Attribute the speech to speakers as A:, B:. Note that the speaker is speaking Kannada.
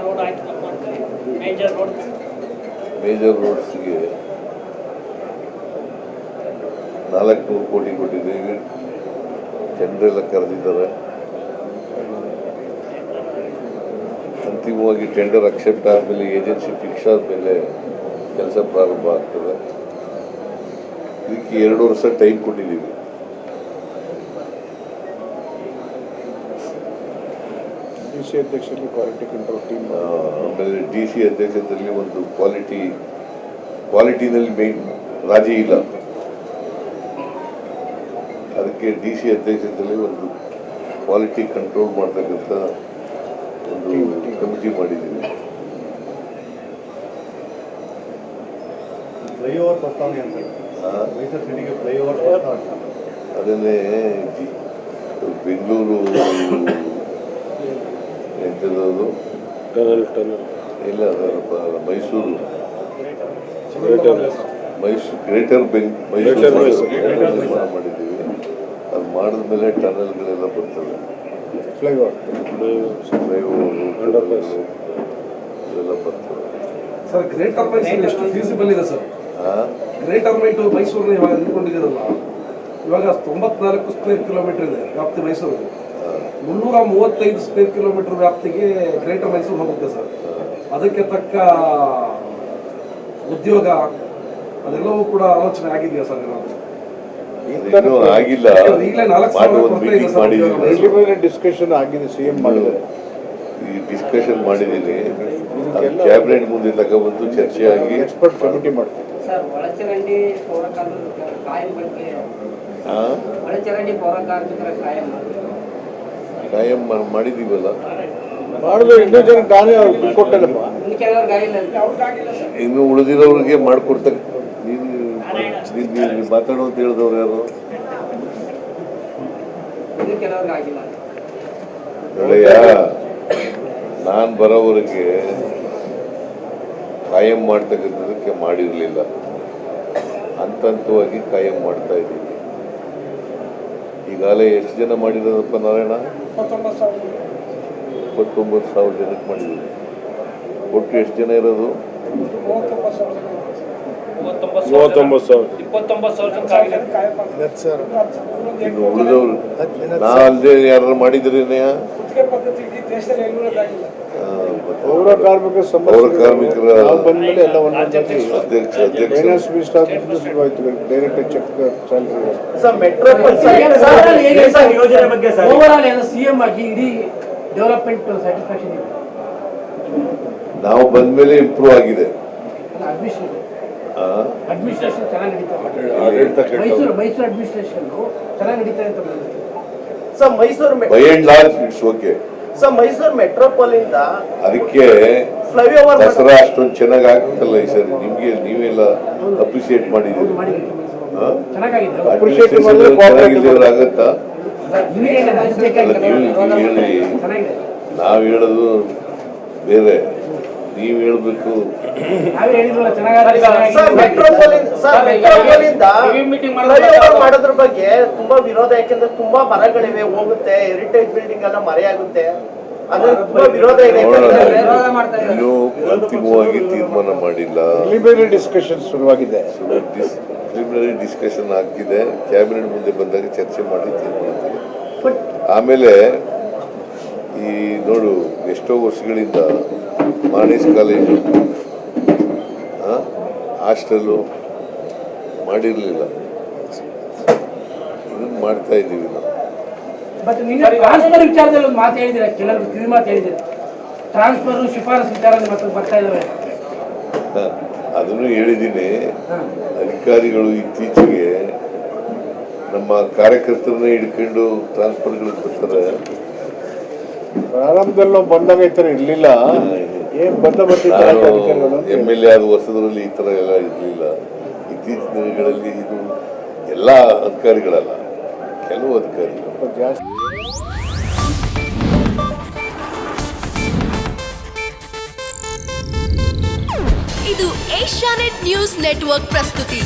A: ರೋಡ್ ಆಯ್ತು ಮೇಜರ್
B: ರೋಡ್ಸ್ಗೆ 400 ಕೋಟಿ ಕೊಟ್ಟಿದ್ದೀವಿ. ಜನರೆಲ್ಲ ಕರೆದಿದ್ದಾರೆ. ಅಂತಿಮವಾಗಿ ಟೆಂಡರ್ ಅಕ್ಸೆಪ್ಟ್ ಆದಮೇಲೆ ಏಜೆನ್ಸಿ ಫಿಕ್ಸ್ ಆದಮೇಲೆ ಕೆಲಸ ಪ್ರಾರಂಭ ಆಗ್ತದೆ. ಇದಕ್ಕೆ 2 ವರ್ಷ ಟೈಮ್ ಕೊಟ್ಟಿದ್ದೀವಿ.
C: DC ಅಧ್ಯಕ್ಷರಲ್ಲಿ ಕ್ವಾಲಿಟಿ ಕಂಟ್ರೋಲ್ ಟೀಮ್,
B: ಆಮೇಲೆ DC ಅಧ್ಯಕ್ಷದಲ್ಲಿ ಒಂದು ಕ್ವಾಲಿಟಿನಲ್ಲಿ ಮೇನ್ ರಾಜಿ ಇಲ್ಲ. ಅದಕ್ಕೆ DC ಅಧ್ಯಕ್ಷದಲ್ಲಿ ಒಂದು ಕ್ವಾಲಿಟಿ ಕಂಟ್ರೋಲ್ ಮಾಡ್ತಕ್ಕಂಥ ಒಂದು ಕಮಿಟಿ ಮಾಡಿದ್ದೀವಿ.
D: ಫ್ಲೈಓವರ್ ಪ್ರಸ್ತಾವನೆ ಅಂತ ಮೈಸೂರು ಸಿಟಿಗೆ ಫ್ಲೈಓವರ್ ಪ್ರಸ್ತಾವನೆ,
B: ಅದನ್ನೇ ಬೆಂಗಳೂರು ಎಂಥದ್ದು ಇಲ್ಲ, ಮೈಸೂರು ಗ್ರೇಟರ್ ಮೈಸೂರು ನಿರ್ಮಾಣ ಮಾಡಿದ್ದೀವಿ. ಅದು ಮಾಡಿದ್ಮೇಲೆ ಟನಲ್ಗಳೆಲ್ಲ ಬರ್ತವೆ,
C: ಫ್ಲೈಓವರ್
B: ಇದೆಲ್ಲ ಬರ್ತವೆ.
E: ಸರ್ ಗ್ರೇಟರ್ ಮೈಸೂರು ಎಷ್ಟು ಫೀಸಿಬಲ್ ಇದೆ ಸರ್? ಗ್ರೇಟರ್ ಮೈಸೂರನ್ನ ಇವಾಗ ನಿಂತ್ಕೊಂಡಿದ್ದೀರಲ್ಲ, ಇವಾಗ 94 ಸ್ಕ್ವೇರ್ ಕಿಲೋಮೀಟರ್ ಇದೆ ವ್ಯಾಪ್ತಿ ಮೈಸೂರು. 335 ಸ್ಕ್ವೇರ್ ಕಿಲೋಮೀಟರ್ ವ್ಯಾಪ್ತಿಗೆ ಗ್ರೇಟರ್ ಮೈಸೂರು ಹೋಗುತ್ತೆ ಸರ್. ಅದಕ್ಕೆ ತಕ್ಕ ಉದ್ಯೋಗ ಅದೆಲ್ಲವೂ ಕೂಡ ಆಲೋಚನೆ ಆಗಿದೆಯಾ ಸರ್?
B: ಇನ್ನೂ ಆಗಿಲ್ಲ.
C: ಡಿಸ್ಕಷನ್ ಆಗಿದೆ, CM ಮಾಡಿದ್ದಾರೆ.
B: ಈ ಡಿಸ್ಕಷನ್ ಮಾಡಿದ್ದೀನಿ, ಕ್ಯಾಬಿನೆಟ್ ಮುಂದೆ ತಗೊಂಡ್ಬಂದು ಚರ್ಚೆ ಆಗಿ
C: ಎಕ್ಸ್ಪರ್ಟ್ ಕಮಿಟಿ ಮಾಡ್ತಾರೆ.
B: ಕಾಯಂ ಮಾಡಿದೀವಲ್ಲ,
C: ಮಾಡಿದ್ರು. ಇನ್ನೂ ಜನ ನಾನೇ ಕೊಟ್ಟಲ್ಲಪ್ಪ,
B: ಇನ್ನು ಉಳಿದಿರೋರಿಗೆ ಮಾಡ್ಕೊಡ್ತಾರೆ. ನೀನು ಮಾತಾಡೋ ಅಂತ ಹೇಳಿದವ್ರು ಯಾರು? ನೋಡಯ್ಯ, ನಾನು ಬರೋವರೆಗೆ ಕಾಯಂ ಮಾಡ್ತಕ್ಕಂಥದಕ್ಕೆ ಮಾಡಿರಲಿಲ್ಲ. ಹಂತವಾಗಿ ಕಾಯಂ ಮಾಡ್ತಾ ಇದ್ದೀವಿ. ಈಗಾಗಲೇ ಎಷ್ಟು ಜನ ಮಾಡಿರೋದಪ್ಪ ನಾರಾಯಣ? 29,000 ಜನಕ್ಕೆ ಮಾಡಿದ್ದೀವಿ. ಒಟ್ಟು ಎಷ್ಟು ಜನ ಇರೋದು?
A: 29,000.
B: ಇನ್ನು ಉಳಿದವ್ರು ನಾ ಅಲ್ಲದೆ ಯಾರು ಮಾಡಿದ್ರೇನೆ?
C: ಪೌರ ಕಾರ್ಮಿಕರ ಬಂದ್ಮೇಲೆ ಎಲ್ಲ ಒಂದೊಂದಾಗಿ ಫೈನಾನ್ಸ್ ಮಿನಿಸ್ಟರ್ ಶುರುವಾಯಿತು. Direct check salary.
A: CM ಆಗಿ ಇಡೀ ಡೆವಲಪ್ಮೆಂಟ್ ಸ್ಯಾಟಿಸ್ಫ್ಯಾಕ್ಷನ್ ಇದೆ.
B: ನಾವು ಬಂದ್ಮೇಲೆ ಇಂಪ್ರೂವ್ ಆಗಿದೆ.
A: ಅಡ್ಮಿನಿಸ್ಟ್ರೇಷನ್ ಚೆನ್ನಾಗಿ ನಡೀತಾ ಮೈಸೂರು ಅಡ್ಮಿನಿಸ್ಟ್ರೇಷನ್ ಚೆನ್ನಾಗಿ ನಡೀತಾ ಅಂತ
F: ಸರ್. Mysuru
B: by and large it's okay
F: sir. Mysuru ಮೆಟ್ರೋಪಾಲ್ ಇಂದ
B: ಅದಕ್ಕೆ ದಸರಾ ಅಷ್ಟೊಂದು ಚೆನ್ನಾಗಿ ಆಗ್ತಲ್ಲ ಈ ಸರಿ. ನಿಮ್ಗೆ ನೀವೆಲ್ಲ ಅಪ್ರಿಶಿಯೇಟ್ ಮಾಡಿದ್ದೀರಿ. ಆಗತ್ತಾ? ನಾವು ಹೇಳೋದು ಬೇರೆ, ನೀವು ಹೇಳ್ಬೇಕು.
F: ಮಾಡೋದ್ರ ಬಗ್ಗೆ ತುಂಬಾ ವಿರೋಧ, ಯಾಕೆಂದ್ರೆ ತುಂಬಾ ಮರಗಳಿವೆ, ಹೋಗುತ್ತೆ, ಹೆರಿಟೇಜ್ ಬಿಲ್ಡಿಂಗ್ ಎಲ್ಲ ಮರೆಯಾಗುತ್ತೆ, ಅದ್ರ ತುಂಬಾ ವಿರೋಧ ಇದೆ.
B: ಇನ್ನೂ ಅಂತಿಮವಾಗಿ ತೀರ್ಮಾನ ಮಾಡಿಲ್ಲ.
C: ಪ್ರಿಲಿಮಿನರಿ ಡಿಸ್ಕಷನ್ ಶುರುವಾಗಿದೆ.
B: ಪ್ರಿಲಿಮಿನರಿ ಡಿಸ್ಕಷನ್ ಆಗಿದೆ. ಕ್ಯಾಬಿನೆಟ್ ಮುಂದೆ ಬಂದಾಗ ಚರ್ಚೆ ಮಾಡಿ ತೀರ್ಮಾನ. ಆಮೇಲೆ ಈ ನೋಡು, ಎಷ್ಟೋ ವರ್ಷಗಳಿಂದ ಮಾಣೇಶ್ ಕಾಲೇಜು ಹಾಸ್ಟೆಲ್ಲು ಮಾಡಿರಲಿಲ್ಲ. ಇದನ್ನು ಮಾಡ್ತಾ ಇದ್ದೀವಿ ನಾವು.
A: ಟ್ರಾನ್ಸ್ಫರ್ ವಿಚಾರದಲ್ಲಿ ಒಂದು ಮಾತು ಹೇಳಿದ್ರೆ, ಕೆಲವರು ಕಿವಿ ಮಾತು ಹೇಳಿದ್ರೆ, ಟ್ರಾನ್ಸ್ಫರ್ ಶಿಫಾರಸು ವಿಚಾರ ಬರ್ತಾ ಇದ್ದಾವೆ.
B: ಅದನ್ನು ಹೇಳಿದ್ದೀನಿ. ಅಧಿಕಾರಿಗಳು ಇತ್ತೀಚೆಗೆ ನಮ್ಮ ಕಾರ್ಯಕರ್ತರನ್ನೇ ಹಿಡ್ಕೊಂಡು ಟ್ರಾನ್ಸ್ಫರ್ಗಳಿಗೆ ಬರ್ತಾರೆ.
C: ಪ್ರಾರಂಭದಲ್ಲಿ ನಾವು ಬಂದಾಗ ಈ ಥರ ಇರಲಿಲ್ಲ.
B: MLA ಆದ ವರ್ಷದಲ್ಲಿ ಈ ಥರ ಎಲ್ಲ ಇರಲಿಲ್ಲ. ಇತ್ತೀಚಿನ ದಿನಗಳಲ್ಲಿ ಇದು ಎಲ್ಲ ಅಧಿಕಾರಿಗಳಲ್ಲ, ಕೆಲವು ಅಧಿಕಾರಿಗಳು
C: ಜಾಸ್ತಿ.
G: ಇದು ಏಷ್ಯಾನೆಟ್ ನ್ಯೂಸ್ ನೆಟ್ವರ್ಕ್ ಪ್ರಸ್ತುತಿ.